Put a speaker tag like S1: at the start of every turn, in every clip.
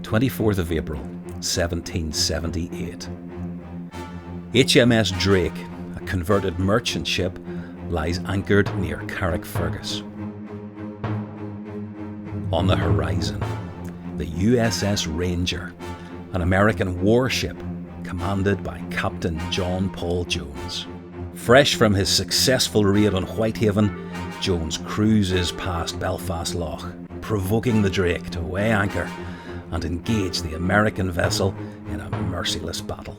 S1: 24th of April, 1778. HMS Drake, a converted merchant ship, lies anchored near Carrickfergus. On the horizon, the USS Ranger, an American warship commanded by Captain John Paul Jones. Fresh from his successful raid on Whitehaven, Jones cruises past Belfast Lough, provoking the Drake to weigh anchor and engage the American vessel in a merciless battle.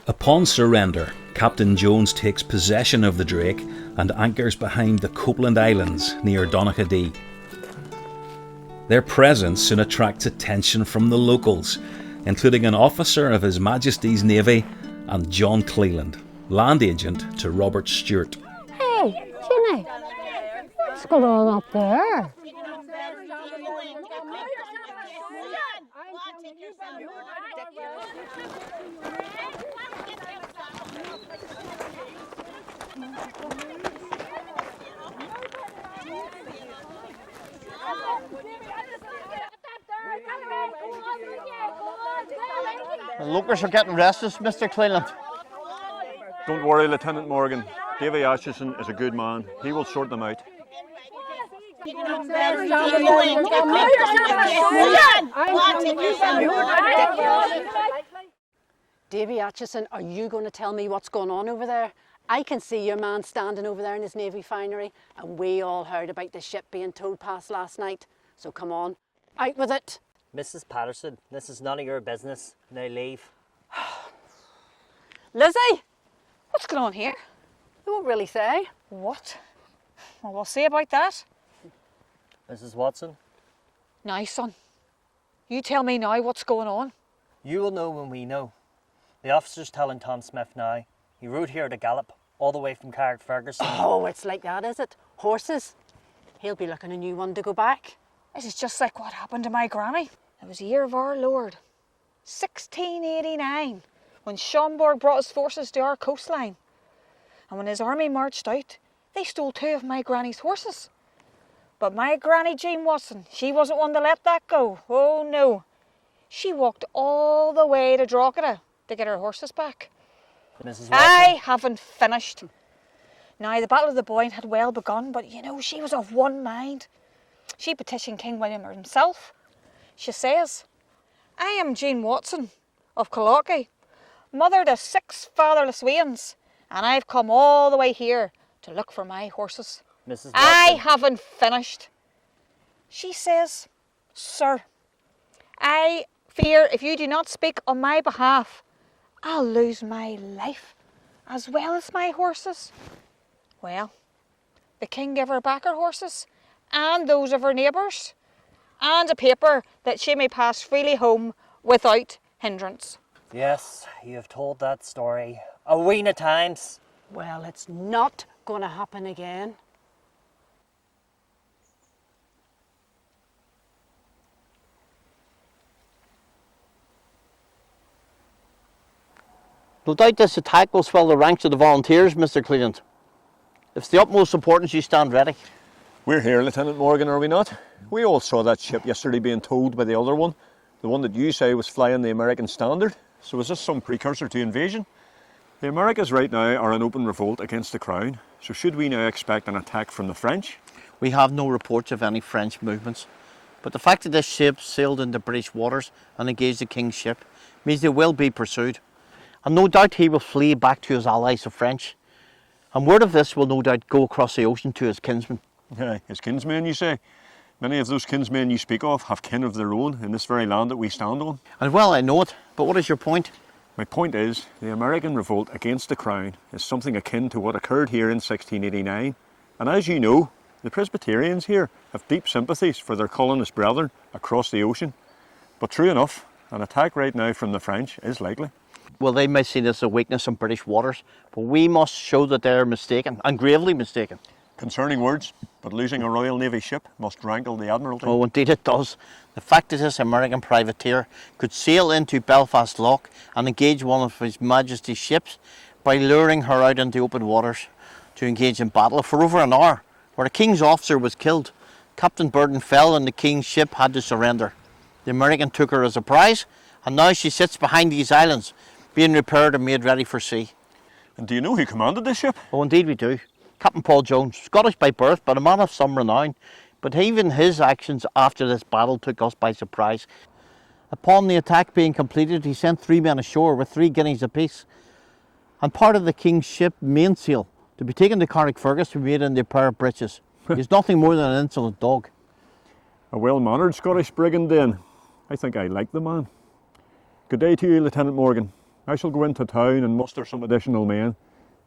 S1: Upon surrender, Captain Jones takes possession of the Drake and anchors behind the Copeland Islands near Donaghadee. Their presence soon attracts attention from the locals, including an officer of His Majesty's Navy and John Cleland, land agent to Robert Stewart.
S2: Hey, Ginny, what's going on up there?
S3: The locals are getting restless, Mr. Cleland.
S4: Don't worry, Lieutenant Morgan. Davy Atchison is a good man. He will sort them out.
S5: Davy Atchison, are you going to tell me what's going on over there? I can see your man standing over there in his Navy finery, and we all heard about the ship being towed past last night. So come on, out with it.
S3: Mrs. Patterson, this is none of your business. Now leave.
S5: Lizzie, what's going on here? They won't really say.
S6: What? Well, we'll see about that.
S3: Mrs. Watson?
S6: Now, son, you tell me now what's going on.
S3: You will know when we know. The officer's telling Tom Smith now. He rode here at a gallop, all the way from Carrickfergus.
S5: Oh, it's like that, is it? Horses? He'll be looking a new one to go back.
S6: This is just like what happened to my granny. It was the year of our Lord, 1689, when Schomburg brought his forces to our coastline. And when his army marched out, they stole 2 of my granny's horses. But my granny Jane Watson, she wasn't one to let that go. Oh no. She walked all the way to Drogheda to get her horses back.
S3: Mrs. Watson?
S6: I haven't finished. Now, the Battle of the Boyne had well begun, but you know, she was of one mind. She petitioned King William himself. She says, I am Jane Watson of Collocky, mother to 6 fatherless weans, and I've come all the way here to look for my horses.
S3: Mrs. Watson?
S6: I haven't finished. She says, Sir, I fear if you do not speak on my behalf, I'll lose my life as well as my horses. Well, the king gave her back her horses and those of her neighbours, and a paper that she may pass freely home without hindrance.
S3: Yes, you have told that story a ween of times.
S5: Well, it's not going to happen again.
S3: No doubt this attack will swell the ranks of the volunteers, Mr. Cleland. It's the utmost importance you stand ready.
S4: We're here, Lieutenant Morgan, are we not? We all saw that ship yesterday being towed by the other one. The one that you say was flying the American standard. So is this some precursor to invasion? The Americas right now are in open revolt against the Crown. So should we now expect an attack from the French?
S7: We have no reports of any French movements. But the fact that this ship sailed into British waters and engaged the King's ship means they will be pursued. And no doubt he will flee back to his allies, the French. And word of this will no doubt go across the ocean to his kinsmen.
S4: Aye, his kinsmen, you say? Many of those kinsmen you speak of have kin of their own in this very land that we stand on.
S7: And well, I know it, but what is your point?
S4: My point is, the American revolt against the Crown is something akin to what occurred here in 1689. And as you know, the Presbyterians here have deep sympathies for their colonist brethren across the ocean. But true enough, an attack right now from the French is likely.
S7: Well, they may see this as a weakness in British waters, but we must show that they're mistaken, and gravely mistaken.
S4: Concerning words, but losing a Royal Navy ship must rankle the Admiralty.
S7: Oh, indeed it does. The fact that this American privateer could sail into Belfast Lough and engage one of His Majesty's ships by luring her out into open waters to engage in battle for over an hour, where a King's officer was killed. Captain Burton fell and the King's ship had to surrender. The American took her as a prize, and now she sits behind these islands, being repaired and made ready for sea.
S4: And do you know who commanded this ship?
S7: Oh, indeed we do. Captain Paul Jones, Scottish by birth, but a man of some renown. But even his actions after this battle took us by surprise. Upon the attack being completed, he sent 3 men ashore with 3 guineas apiece, and part of the King's ship mainsail to be taken to Carrickfergus to be made into a pair of breeches. He's nothing more than an insolent dog.
S4: A well-mannered Scottish brigand then. I think I like the man. Good day to you, Lieutenant Morgan. I shall go into town and muster some additional men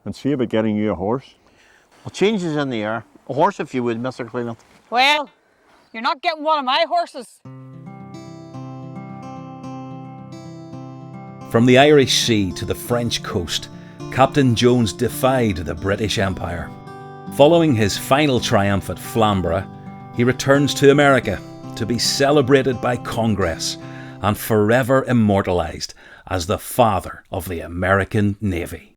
S4: and see about getting you a horse.
S7: Well, changes in the air. A horse, if you would, Mr. Cleveland.
S6: Well, you're not getting one of my horses.
S1: From the Irish Sea to the French coast, Captain Jones defied the British Empire. Following his final triumph at Flamborough, he returns to America to be celebrated by Congress and forever immortalised as the father of the American Navy.